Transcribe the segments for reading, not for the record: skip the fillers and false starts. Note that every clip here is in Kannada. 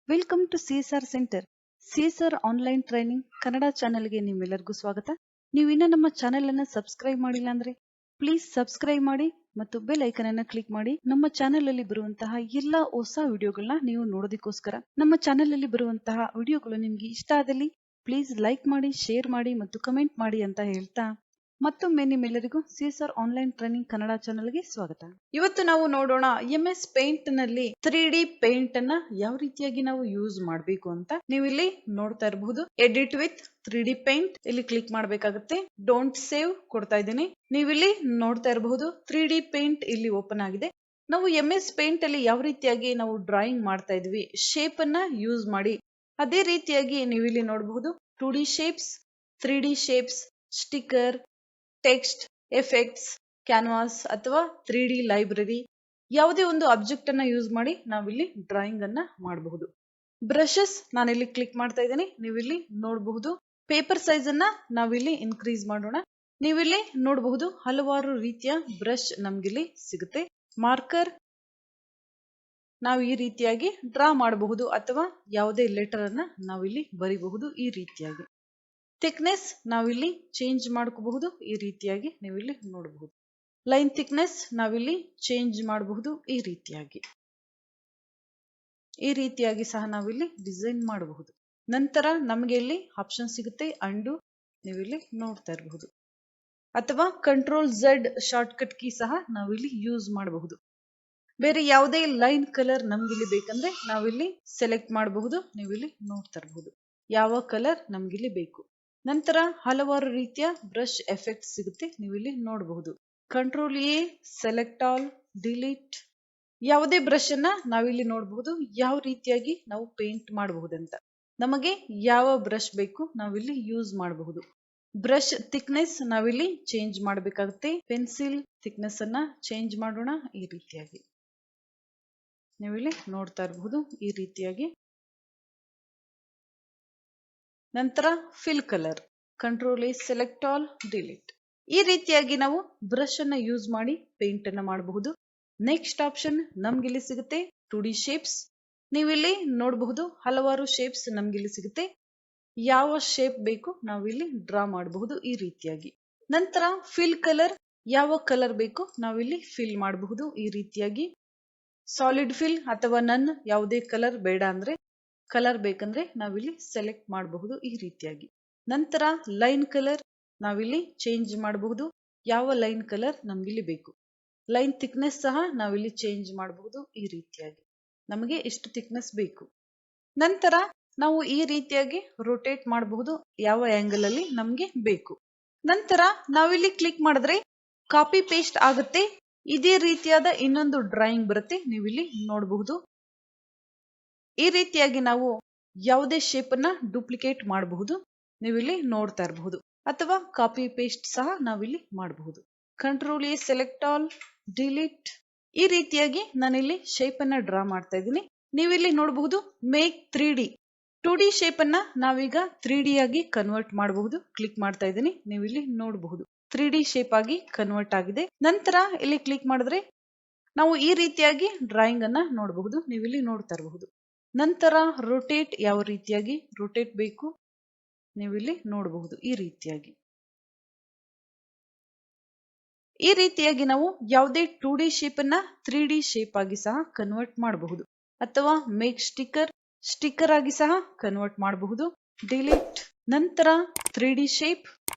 Welcome to CSR centre. CSR online training Kannada ಚಾನೆಲ್ಗೆ ನಿಮ್ಮೆಲ್ಲರಿಗೂ ಸ್ವಾಗತ. ನೀವು ಇನ್ನೂ ನಮ್ಮ ಚಾನೆಲ್ ಅನ್ನು ಸಬ್ಸ್ಕ್ರೈಬ್ ಮಾಡಿಲ್ಲ ಅಂದ್ರೆ ಪ್ಲೀಸ್ ಸಬ್ಸ್ಕ್ರೈಬ್ ಮಾಡಿ ಮತ್ತು ಬೆಲ್ ಐಕನ್ ಅನ್ನು ಕ್ಲಿಕ್ ಮಾಡಿ. ನಮ್ಮ ಚಾನೆಲ್ ಅಲ್ಲಿ ಬರುವಂತಹ ಎಲ್ಲಾ ಹೊಸ ವಿಡಿಯೋಗಳನ್ನ ನೀವು ನೋಡೋದಕ್ಕೋಸ್ಕರ. ನಮ್ಮ ಚಾನೆಲ್ ಅಲ್ಲಿ ಬರುವಂತಹ ವಿಡಿಯೋಗಳು ನಿಮ್ಗೆ ಇಷ್ಟ ಆದಲ್ಲಿ ಪ್ಲೀಸ್ ಲೈಕ್ ಮಾಡಿ, ಶೇರ್ ಮಾಡಿ ಮತ್ತು ಕಮೆಂಟ್ ಮಾಡಿ ಅಂತ ಹೇಳ್ತಾ ಮತ್ತೊಮ್ಮೆ ನಿಮ್ಮೆಲ್ಲರಿಗೂ CSR ಆನ್ಲೈನ್ ಟ್ರೈನಿಂಗ್ ಕನ್ನಡ ಚಾನೆಲ್ಗೆ ಸ್ವಾಗತ. ಇವತ್ತು ನಾವು ನೋಡೋಣ MS ಪೇಂಟ್ ನಲ್ಲಿ 3D ಪೇಂಟ್ ಅನ್ನ ಯಾವ ರೀತಿಯಾಗಿ ನಾವು ಯೂಸ್ ಮಾಡಬೇಕು ಅಂತ. ನೀವು ಇಲ್ಲಿ ನೋಡ್ತಾ ಇರಬಹುದು ಎಡಿಟ್ ವಿತ್ 3D ಪೇಂಟ್. ಇಲ್ಲಿ ಕ್ಲಿಕ್ ಮಾಡಬೇಕಾಗುತ್ತೆ. ಡೋಂಟ್ ಸೇವ್ ಕೊಡ್ತಾ ಇದ್ದೀನಿ. ನೀವು ಇಲ್ಲಿ ನೋಡ್ತಾ ಇರಬಹುದು 3D ಪೇಂಟ್ ಇಲ್ಲಿ ಓಪನ್ ಆಗಿದೆ. ನಾವು MS ಪೇಂಟ್ ಅಲ್ಲಿ ಯಾವ ರೀತಿಯಾಗಿ ನಾವು ಡ್ರಾಯಿಂಗ್ ಮಾಡ್ತಾ ಇದ್ವಿ, ಶೇಪ್ ಅನ್ನ ಯೂಸ್ ಮಾಡಿ ಅದೇ ರೀತಿಯಾಗಿ ನೀವು ಇಲ್ಲಿ ನೋಡಬಹುದು 2D shapes, 3D shapes, sticker, text, effects, canvas ಅಥವಾ 3D ಲೈಬ್ರರಿ ಯಾವುದೇ ಒಂದು ಆಬ್ಜೆಕ್ಟ್ ಅನ್ನ ಯೂಸ್ ಮಾಡಿ ನಾವಿಲ್ಲಿ ಡ್ರಾಯಿಂಗ್ ಅನ್ನ ಮಾಡಬಹುದು. ಬ್ರಷಸ್ ನಾನಿಲ್ಲಿ ಕ್ಲಿಕ್ ಮಾಡ್ತಾ ಇದ್ದೀನಿ. ನೀವಿಲ್ಲಿ ನೋಡಬಹುದು ಪೇಪರ್ ಸೈಜ್ ಅನ್ನ ನಾವಿಲ್ಲಿ ಇನ್ಕ್ರೀಸ್ ಮಾಡೋಣ. ನೀವಿಲ್ಲಿ ನೋಡಬಹುದು ಹಲವಾರು ರೀತಿಯ ಬ್ರಷ್ ನಮ್ಗಿಲ್ಲಿ ಸಿಗುತ್ತೆ. ಮಾರ್ಕರ್ ನಾವು ಈ ರೀತಿಯಾಗಿ ಡ್ರಾ ಮಾಡಬಹುದು ಅಥವಾ ಯಾವುದೇ ಲೆಟರ್ ಅನ್ನ ನಾವಿಲ್ಲಿ ಬರಿಬಹುದು. ಈ ರೀತಿಯಾಗಿ ಥಿಕ್ನೆಸ್ ನಾವಿಲ್ಲಿ ಚೇಂಜ್ ಮಾಡ್ಕೋಬಹುದು. ಈ ರೀತಿಯಾಗಿ ನೀವಿಲ್ಲಿ ನೋಡಬಹುದು. ಲೈನ್ ಥಿಕ್ನೆಸ್ ನಾವಿಲ್ಲಿ ಚೇಂಜ್ ಮಾಡಬಹುದು. ಈ ರೀತಿಯಾಗಿ ಸಹ ನಾವಿಲ್ಲಿ ಡಿಸೈನ್ ಮಾಡಬಹುದು. ನಂತರ ನಮಗೆ ಇಲ್ಲಿ ಆಪ್ಷನ್ ಸಿಗುತ್ತೆ ಅಂಡು, ನೀವಿಲ್ಲಿ ನೋಡ್ತಾ ಇರಬಹುದು. ಅಥವಾ control Z short cut key ಸಹ ನಾವಿಲ್ಲಿ ಯೂಸ್ ಮಾಡಬಹುದು. ಬೇರೆ ಯಾವುದೇ ಲೈನ್ ಕಲರ್ ನಮ್ಗಿಲ್ಲಿ ಬೇಕಂದ್ರೆ ನಾವಿಲ್ಲಿ ಸೆಲೆಕ್ಟ್ ಮಾಡಬಹುದು. ನೀವಿಲ್ಲಿ ನೋಡ್ತಾ ಇರಬಹುದು ಯಾವ ಕಲರ್ ನಮ್ಗಿಲ್ಲಿ ಬೇಕು. ನಂತರ ಹಲವಾರು ರೀತಿಯ ಬ್ರಷ್ ಎಫೆಕ್ಟ್ ಸಿಗುತ್ತೆ. ನೀವು ಇಲ್ಲಿ ನೋಡಬಹುದು. Control A, select all, delete. ಯಾವುದೇ ಬ್ರಷ್ ಅನ್ನ ನಾವಿಲ್ಲಿ ನೋಡಬಹುದು ಯಾವ ರೀತಿಯಾಗಿ ನಾವು ಪೇಂಟ್ ಮಾಡಬಹುದಂತ. ನಮಗೆ ಯಾವ ಬ್ರಷ್ ಬೇಕು ನಾವಿಲ್ಲಿ ಯೂಸ್ ಮಾಡಬಹುದು. ಬ್ರಷ್ ಥಿಕ್ನೆಸ್ ನಾವಿಲ್ಲಿ ಚೇಂಜ್ ಮಾಡಬೇಕಾಗುತ್ತೆ. ಪೆನ್ಸಿಲ್ ಥಿಕ್ನೆಸ್ ಅನ್ನ ಚೇಂಜ್ ಮಾಡೋಣ. ಈ ರೀತಿಯಾಗಿ ನೀವಿಲ್ಲಿ ನೋಡ್ತಾ ಇರಬಹುದು. ಈ ರೀತಿಯಾಗಿ ನಂತರ fill colour, control A, select all, delete. ಈ ರೀತಿಯಾಗಿ ನಾವು ಬ್ರಷ್ ಅನ್ನ ಯೂಸ್ ಮಾಡಿ ಪೇಂಟ್ ಅನ್ನ ಮಾಡಬಹುದು. ನೆಕ್ಸ್ಟ್ ಆಪ್ಷನ್ ನಮ್ಗಿಲ್ಲಿ ಸಿಗುತ್ತೆ 2D ಶೇಪ್ಸ್. ನೀವಿಲ್ಲಿ ನೋಡಬಹುದು ಹಲವಾರು ಶೇಪ್ಸ್ ನಮ್ಗಿಲ್ಲಿ ಸಿಗುತ್ತೆ. ಯಾವ ಶೇಪ್ ಬೇಕು ನಾವಿಲ್ಲಿ ಡ್ರಾ ಮಾಡಬಹುದು. ಈ ರೀತಿಯಾಗಿ ನಂತರ ಫಿಲ್ ಕಲರ್, ಯಾವ ಕಲರ್ ಬೇಕು ನಾವಿಲ್ಲಿ ಫಿಲ್ ಮಾಡಬಹುದು. ಈ ರೀತಿಯಾಗಿ ಸಾಲಿಡ್ ಫಿಲ್ ಅಥವಾ ನನ್, ಯಾವುದೇ ಕಲರ್ ಬೇಡ ಅಂದ್ರೆ ಕಲರ್ ಬೇಕಂದ್ರೆ ನಾವಿಲ್ಲಿ ಸೆಲೆಕ್ಟ್ ಮಾಡಬಹುದು. ಈ ರೀತಿಯಾಗಿ ನಂತರ ಲೈನ್ ಕಲರ್ ನಾವಿಲ್ಲಿ ಚೇಂಜ್ ಮಾಡಬಹುದು. ಯಾವ ಲೈನ್ ಕಲರ್ ನಮ್ಗಿಲ್ಲಿ ಬೇಕು. ಲೈನ್ ಥಿಕ್ನೆಸ್ ಸಹ ನಾವಿಲ್ಲಿ ಚೇಂಜ್ ಮಾಡಬಹುದು. ಈ ರೀತಿಯಾಗಿ ನಮಗೆ ಎಷ್ಟು ಥಿಕ್ನೆಸ್ ಬೇಕು. ನಂತರ ನಾವು ಈ ರೀತಿಯಾಗಿ ರೊಟೇಟ್ ಮಾಡಬಹುದು ಯಾವ ಆಂಗಲ್ ಅಲ್ಲಿ ನಮ್ಗೆ ಬೇಕು. ನಂತರ ನಾವಿಲ್ಲಿ ಕ್ಲಿಕ್ ಮಾಡಿದ್ರೆ ಕಾಪಿ ಪೇಸ್ಟ್ ಆಗುತ್ತೆ. ಇದೇ ರೀತಿಯಾದ ಇನ್ನೊಂದು ಡ್ರಾಯಿಂಗ್ ಬರುತ್ತೆ. ನೀವಿಲ್ಲಿ ನೋಡಬಹುದು. ಈ ರೀತಿಯಾಗಿ ನಾವು ಯಾವುದೇ ಶೇಪ್ ಅನ್ನ ಡೂಪ್ಲಿಕೇಟ್ ಮಾಡಬಹುದು. ನೀವಿಲ್ಲಿ ನೋಡ್ತಾ ಇರಬಹುದು. ಅಥವಾ ಕಾಪಿ ಪೇಸ್ಟ್ ಸಹ ನಾವಿಲ್ಲಿ ಮಾಡಬಹುದು. Control A, select all, delete. ಈ ರೀತಿಯಾಗಿ ನಾನಿಲ್ಲಿ ಶೇಪ್ ಅನ್ನ ಡ್ರಾ ಮಾಡ್ತಾ ಇದ್ದೀನಿ. ನೀವಿಲ್ಲಿ ನೋಡಬಹುದು ಮೇಕ್ 3D 2D ಶೇಪ್ ಅನ್ನ ನಾವೀಗ 3D ಆಗಿ ಕನ್ವರ್ಟ್ ಮಾಡಬಹುದು. ಕ್ಲಿಕ್ ಮಾಡ್ತಾ ಇದ್ದೀನಿ. ನೀವಿಲ್ಲಿ ನೋಡಬಹುದು 3D ಶೇಪ್ ಆಗಿ ಕನ್ವರ್ಟ್ ಆಗಿದೆ. ನಂತರ ಇಲ್ಲಿ ಕ್ಲಿಕ್ ಮಾಡಿದ್ರೆ ನಾವು ಈ ರೀತಿಯಾಗಿ ಡ್ರಾಯಿಂಗ್ ಅನ್ನ ನೋಡಬಹುದು. ನೀವಿಲ್ಲಿ ನೋಡ್ತಾ ಇರಬಹುದು. ನಂತರ ರೊಟೇಟ್, ಯಾವ ರೀತಿಯಾಗಿ ರೊಟೇಟ್ ಬೇಕು ನೀವಿಲ್ಲಿ ನೋಡಬಹುದು. ಈ ರೀತಿಯಾಗಿ ನಾವು ಯಾವುದೇ 2D ಶೇಪ್ ಅನ್ನ 3D ಶೇಪ್ ಆಗಿ ಸಹ ಕನ್ವರ್ಟ್ ಮಾಡಬಹುದು. ಅಥವಾ ಮೇಕ್ ಸ್ಟಿಕ್ಕರ್ ಆಗಿ ಸಹ ಕನ್ವರ್ಟ್ ಮಾಡಬಹುದು. ಡಿಲೀಟ್. ನಂತರ 3D ಶೇಪ್,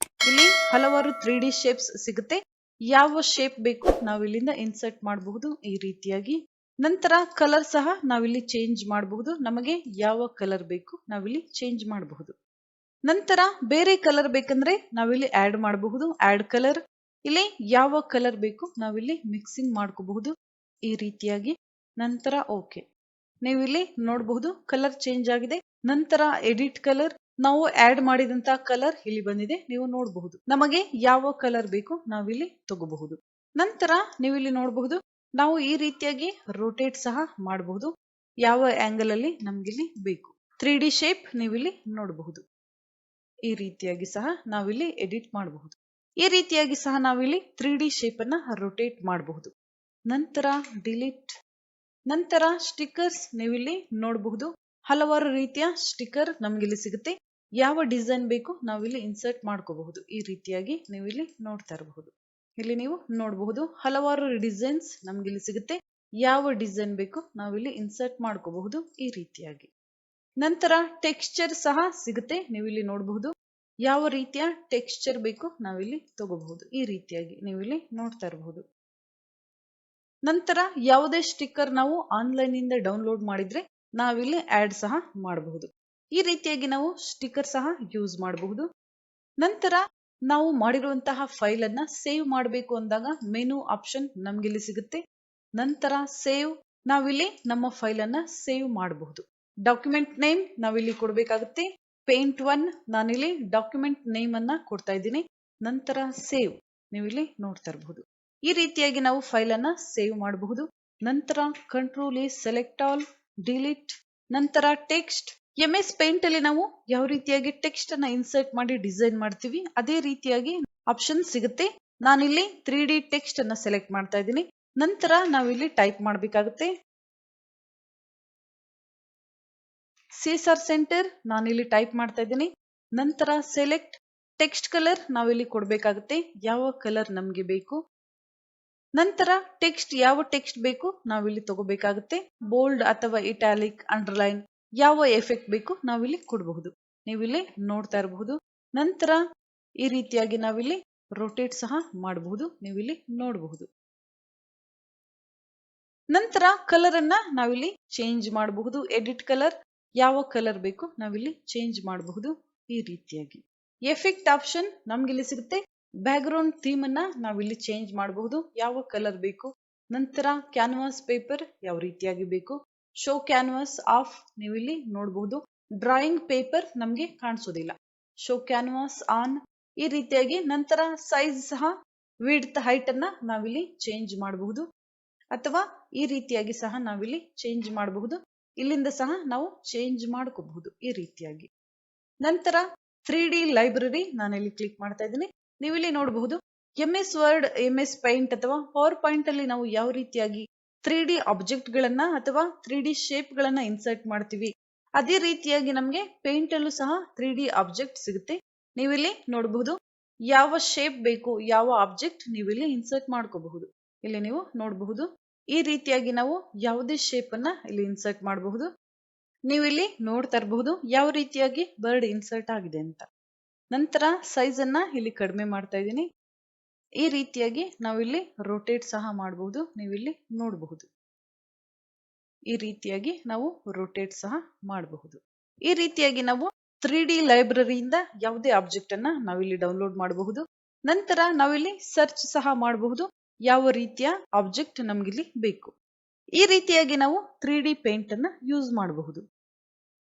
ಇಲ್ಲಿ ಹಲವಾರು 3D ಶೇಪ್ಸ್ ಸಿಗುತ್ತೆ. ಯಾವ ಶೇಪ್ ಬೇಕು ನಾವಿಲ್ಲಿಂದ ಇನ್ಸರ್ಟ್ ಮಾಡಬಹುದು. ಈ ರೀತಿಯಾಗಿ ನಂತರ ಕಲರ್ ಸಹ ನಾವಿಲ್ಲಿ ಚೇಂಜ್ ಮಾಡಬಹುದು. ನಮಗೆ ಯಾವ ಕಲರ್ ಬೇಕು ನಾವಿಲ್ಲಿ ಚೇಂಜ್ ಮಾಡಬಹುದು. ನಂತರ ಬೇರೆ ಕಲರ್ ಬೇಕಂದ್ರೆ ನಾವಿಲ್ಲಿ ಆಡ್ ಮಾಡಬಹುದು. Add colour. ಇಲ್ಲಿ ಯಾವ ಕಲರ್ ಬೇಕು ನಾವಿಲ್ಲಿ ಮಿಕ್ಸಿಂಗ್ ಮಾಡ್ಕೋಬಹುದು. ಈ ರೀತಿಯಾಗಿ ನಂತರ ಓಕೆ. ನೀವಿಲ್ಲಿ ನೋಡಬಹುದು ಕಲರ್ ಚೇಂಜ್ ಆಗಿದೆ. ನಂತರ ಎಡಿಟ್ ಕಲರ್, ನಾವು ಆಡ್ ಮಾಡಿದಂತ ಕಲರ್ ಇಲ್ಲಿ ಬಂದಿದೆ. ನೀವು ನೋಡಬಹುದು. ನಮಗೆ ಯಾವ ಕಲರ್ ಬೇಕು ನಾವಿಲ್ಲಿ ತಗೋಬಹುದು. ನಂತರ ನೀವಿಲ್ಲಿ ನೋಡಬಹುದು ನಾವು ಈ ರೀತಿಯಾಗಿ ರೊಟೇಟ್ ಸಹ ಮಾಡಬಹುದು. ಯಾವ ಆಂಗಲ್ ಅಲ್ಲಿ ನಮ್ಗಿಲ್ಲಿ ಬೇಕು. 3D ಶೇಪ್ ನೀವಿಲ್ಲಿ ನೋಡಬಹುದು. ಈ ರೀತಿಯಾಗಿ ಸಹ ನಾವಿಲ್ಲಿ ಎಡಿಟ್ ಮಾಡಬಹುದು. ಈ ರೀತಿಯಾಗಿ ಸಹ ನಾವಿಲ್ಲಿ 3D ಶೇಪ್ ಅನ್ನ ರೊಟೇಟ್ ಮಾಡಬಹುದು. ನಂತರ ಡಿಲೀಟ್. ನಂತರ ಸ್ಟಿಕ್ಕರ್ಸ್ ನೀವಿಲ್ಲಿ ನೋಡಬಹುದು. ಹಲವಾರು ರೀತಿಯ ಸ್ಟಿಕ್ಕರ್ ನಮ್ಗಿಲ್ಲಿ ಸಿಗುತ್ತೆ. ಯಾವ ಡಿಸೈನ್ ಬೇಕು ನಾವಿಲ್ಲಿ ಇನ್ಸರ್ಟ್ ಮಾಡ್ಕೋಬಹುದು. ಈ ರೀತಿಯಾಗಿ ನೀವು ಇಲ್ಲಿ ನೋಡ್ತಾ ಇರಬಹುದು. ಇಲ್ಲಿ ನೀವು ನೋಡಬಹುದು ಹಲವಾರು ಡಿಸೈನ್ಸ್ ನಮ್ಗಿಲ್ಲಿ ಸಿಗುತ್ತೆ. ಯಾವ ಡಿಸೈನ್ ಬೇಕು ನಾವಿಲ್ಲಿ ಇನ್ಸರ್ಟ್ ಮಾಡ್ಕೋಬಹುದು ಈ ರೀತಿಯಾಗಿ. ನಂತರ ಟೆಕ್ಸ್ಚರ್ ಸಹ ಸಿಗುತ್ತೆ. ನೀವು ಇಲ್ಲಿ ನೋಡಬಹುದು ಯಾವ ರೀತಿಯ ಟೆಕ್ಸ್ಚರ್ ಬೇಕು ನಾವಿಲ್ಲಿ ತಗೋಬಹುದು. ಈ ರೀತಿಯಾಗಿ ನೀವು ಇಲ್ಲಿ ನೋಡ್ತಾ ಇರಬಹುದು. ನಂತರ ಯಾವುದೇ ಸ್ಟಿಕ್ಕರ್ ನಾವು ಆನ್ಲೈನ್ ಇಂದ ಡೌನ್ಲೋಡ್ ಮಾಡಿದ್ರೆ ನಾವಿಲ್ಲಿ ಆಡ್ ಸಹ ಮಾಡಬಹುದು. ಈ ರೀತಿಯಾಗಿ ನಾವು ಸ್ಟಿಕ್ಕರ್ ಸಹ ಯೂಸ್ ಮಾಡಬಹುದು. ನಂತರ ನಾವು ಮಾಡಿರುವಂತಹ ಫೈಲ್ ಅನ್ನ ಸೇವ್ ಮಾಡಬೇಕು ಅಂದಾಗ ಮೆನು ಆಪ್ಷನ್ ನಮ್ಗೆ ಇಲ್ಲಿ ಸಿಗುತ್ತೆ. ನಂತರ ಸೇವ್, ನಾವಿಲ್ಲಿ ನಮ್ಮ ಫೈಲ್ ಅನ್ನ ಸೇವ್ ಮಾಡಬಹುದು. ಡಾಕ್ಯುಮೆಂಟ್ ನೇಮ್ ನಾವಿಲ್ಲಿ ಕೊಡಬೇಕಾಗುತ್ತೆ. ಪೇಂಟ್ 1 ನಾನಿಲ್ಲಿ ಡಾಕ್ಯುಮೆಂಟ್ ನೇಮ್ ಅನ್ನ ಕೊಡ್ತಾ ಇದ್ದೀನಿ. ನಂತರ ಸೇವ್ ನೀವು ಇಲ್ಲಿ ನೋಡ್ತಾ ಇರಬಹುದು. ಈ ರೀತಿಯಾಗಿ ನಾವು ಫೈಲ್ ಅನ್ನ ಸೇವ್ ಮಾಡಬಹುದು. ನಂತರ control A, select all, delete. ನಂತರ ಟೆಕ್ಸ್ಟ್, MS ಪೇಂಟ್ ಅಲ್ಲಿ ನಾವು ಯಾವ ರೀತಿಯಾಗಿ ಟೆಕ್ಸ್ಟ್ ಅನ್ನ ಇನ್ಸರ್ಟ್ ಮಾಡಿ ಡಿಸೈನ್ ಮಾಡ್ತೀವಿ ಅದೇ ರೀತಿಯಾಗಿ ಆಪ್ಷನ್ ಸಿಗುತ್ತೆ. ನಾನಿಲ್ಲಿ 3D ಟೆಕ್ಸ್ಟ್ ಅನ್ನ ಸೆಲೆಕ್ಟ್ ಮಾಡ್ತಾ ಇದ್ದೀನಿ. ನಂತರ ನಾವಿಲ್ಲಿ ಟೈಪ್ ಮಾಡಬೇಕಾಗುತ್ತೆ. ಸಿಎಸ್ಆರ್ ಸೆಂಟರ್ ನಾನಿಲ್ಲಿ ಟೈಪ್ ಮಾಡ್ತಾ ಇದ್ದೀನಿ. ನಂತರ ಸೆಲೆಕ್ಟ್ ಟೆಕ್ಸ್ಟ್ ಕಲರ್ ನಾವಿಲ್ಲಿ ಕೊಡಬೇಕಾಗುತ್ತೆ. ಯಾವ ಕಲರ್ ನಮ್ಗೆ ಬೇಕು. ನಂತರ ಟೆಕ್ಸ್ಟ್, ಯಾವ ಟೆಕ್ಸ್ಟ್ ಬೇಕು ನಾವಿಲ್ಲಿ ತಗೋಬೇಕಾಗುತ್ತೆ. ಬೋಲ್ಡ್ ಅಥವಾ ಇಟಾಲಿಕ್, ಅಂಡರ್ಲೈನ್, ಯಾವ ಎಫೆಕ್ಟ್ ಬೇಕು ನಾವಿಲ್ಲಿ ಕೊಡಬಹುದು. ನೀವಿಲ್ಲಿ ನೋಡ್ತಾ ಇರಬಹುದು. ನಂತರ ಈ ರೀತಿಯಾಗಿ ನಾವಿಲ್ಲಿ ರೊಟೇಟ್ ಸಹ ಮಾಡಬಹುದು. ನೀವಿಲ್ಲಿ ನೋಡಬಹುದು. ನಂತರ ಕಲರ್ ಅನ್ನ ನಾವಿಲ್ಲಿ ಚೇಂಜ್ ಮಾಡಬಹುದು. ಎಡಿಟ್ ಕಲರ್, ಯಾವ ಕಲರ್ ಬೇಕು ನಾವಿಲ್ಲಿ ಚೇಂಜ್ ಮಾಡಬಹುದು. ಈ ರೀತಿಯಾಗಿ ಎಫೆಕ್ಟ್ ಆಪ್ಷನ್ ನಮ್ಗಿಲ್ಲಿ ಸಿಗುತ್ತೆ. ಬ್ಯಾಕ್ ಗ್ರೌಂಡ್ ಥೀಮ್ ಅನ್ನ ನಾವಿಲ್ಲಿ ಚೇಂಜ್ ಮಾಡಬಹುದು. ಯಾವ ಕಲರ್ ಬೇಕು. ನಂತರ ಕ್ಯಾನ್ವಾಸ್ ಪೇಪರ್ ಯಾವ ರೀತಿಯಾಗಿ ಬೇಕು. ಶೋ ಕ್ಯಾನ್ವಾಸ್ ಆಫ್ ನೀವಿಲ್ಲಿ ನೋಡಬಹುದು. ಡ್ರಾಯಿಂಗ್ ಪೇಪರ್ ನಮ್ಗೆ ಕಾಣಿಸೋದಿಲ್ಲ. Show canvas on. ಈ ರೀತಿಯಾಗಿ ನಂತರ ಸೈಜ್ ಸಹ ವಿಡ್ತ್, ಹೈಟ್ ಅನ್ನ ನಾವಿಲ್ಲಿ ಚೇಂಜ್ ಮಾಡಬಹುದು ಅಥವಾ ಈ ರೀತಿಯಾಗಿ ಸಹ ನಾವಿಲ್ಲಿ ಚೇಂಜ್ ಮಾಡಬಹುದು. ಇಲ್ಲಿಂದ ಸಹ ನಾವು ಚೇಂಜ್ ಮಾಡ್ಕೋಬಹುದು ಈ ರೀತಿಯಾಗಿ. ನಂತರ 3D ಲೈಬ್ರರಿ ನಾನಿಲ್ಲಿ ಕ್ಲಿಕ್ ಮಾಡ್ತಾ ಇದ್ದೀನಿ. ನೀವಿಲ್ಲಿ ನೋಡಬಹುದು MS ವರ್ಡ್, MS ಪೇಂಟ್ ಅಥವಾ ಪವರ್ ಪಾಯಿಂಟ್ ಅಲ್ಲಿ ನಾವು ಯಾವ ರೀತಿಯಾಗಿ 3D ಆಬ್ಜೆಕ್ಟ್ ಗಳನ್ನ ಅಥವಾ 3D ಶೇಪ್ ಗಳನ್ನ ಇನ್ಸರ್ಟ್ ಮಾಡ್ತೀವಿ ಅದೇ ರೀತಿಯಾಗಿ ನಮ್ಗೆ ಪೇಂಟ್ ಅಲ್ಲೂ ಸಹ 3D ಆಬ್ಜೆಕ್ಟ್ ಸಿಗುತ್ತೆ. ನೀವಿಲ್ಲಿ ನೋಡಬಹುದು ಯಾವ ಶೇಪ್ ಬೇಕು, ಯಾವ ಆಬ್ಜೆಕ್ಟ್ ನೀವಿಲ್ಲಿ ಇನ್ಸರ್ಟ್ ಮಾಡ್ಕೋಬಹುದು. ಇಲ್ಲಿ ನೀವು ನೋಡಬಹುದು ಈ ರೀತಿಯಾಗಿ ನಾವು ಯಾವುದೇ ಶೇಪ್ ಅನ್ನ ಇಲ್ಲಿ ಇನ್ಸರ್ಟ್ ಮಾಡಬಹುದು. ನೀವು ಇಲ್ಲಿ ನೋಡ್ತಾ ಇರಬಹುದು ಯಾವ ರೀತಿಯಾಗಿ ಬರ್ಡ್ ಇನ್ಸರ್ಟ್ ಆಗಿದೆ ಅಂತ. ನಂತರ ಸೈಜ್ ಅನ್ನ ಇಲ್ಲಿ ಕಡಿಮೆ ಮಾಡ್ತಾ ಇದ್ದೀನಿ. ಈ ರೀತಿಯಾಗಿ ನಾವಿಲ್ಲಿ ರೊಟೇಟ್ ಸಹ ಮಾಡಬಹುದು. ನೀವಿಲ್ಲಿ ನೋಡಬಹುದು ಈ ರೀತಿಯಾಗಿ ನಾವು ರೊಟೇಟ್ ಸಹ ಮಾಡಬಹುದು. ಈ ರೀತಿಯಾಗಿ ನಾವು 3D ಲೈಬ್ರರಿಯಿಂದ ಯಾವುದೇ ಆಬ್ಜೆಕ್ಟ್ ಅನ್ನ ನಾವಿಲ್ಲಿ ಡೌನ್ಲೋಡ್ ಮಾಡಬಹುದು. ನಂತರ ನಾವಿಲ್ಲಿ ಸರ್ಚ್ ಸಹ ಮಾಡಬಹುದು ಯಾವ ರೀತಿಯ ಆಬ್ಜೆಕ್ಟ್ ನಮ್ಗಿಲ್ಲಿ ಬೇಕು. ಈ ರೀತಿಯಾಗಿ ನಾವು 3D ಪೇಂಟ್ ಅನ್ನ ಯೂಸ್ ಮಾಡಬಹುದು.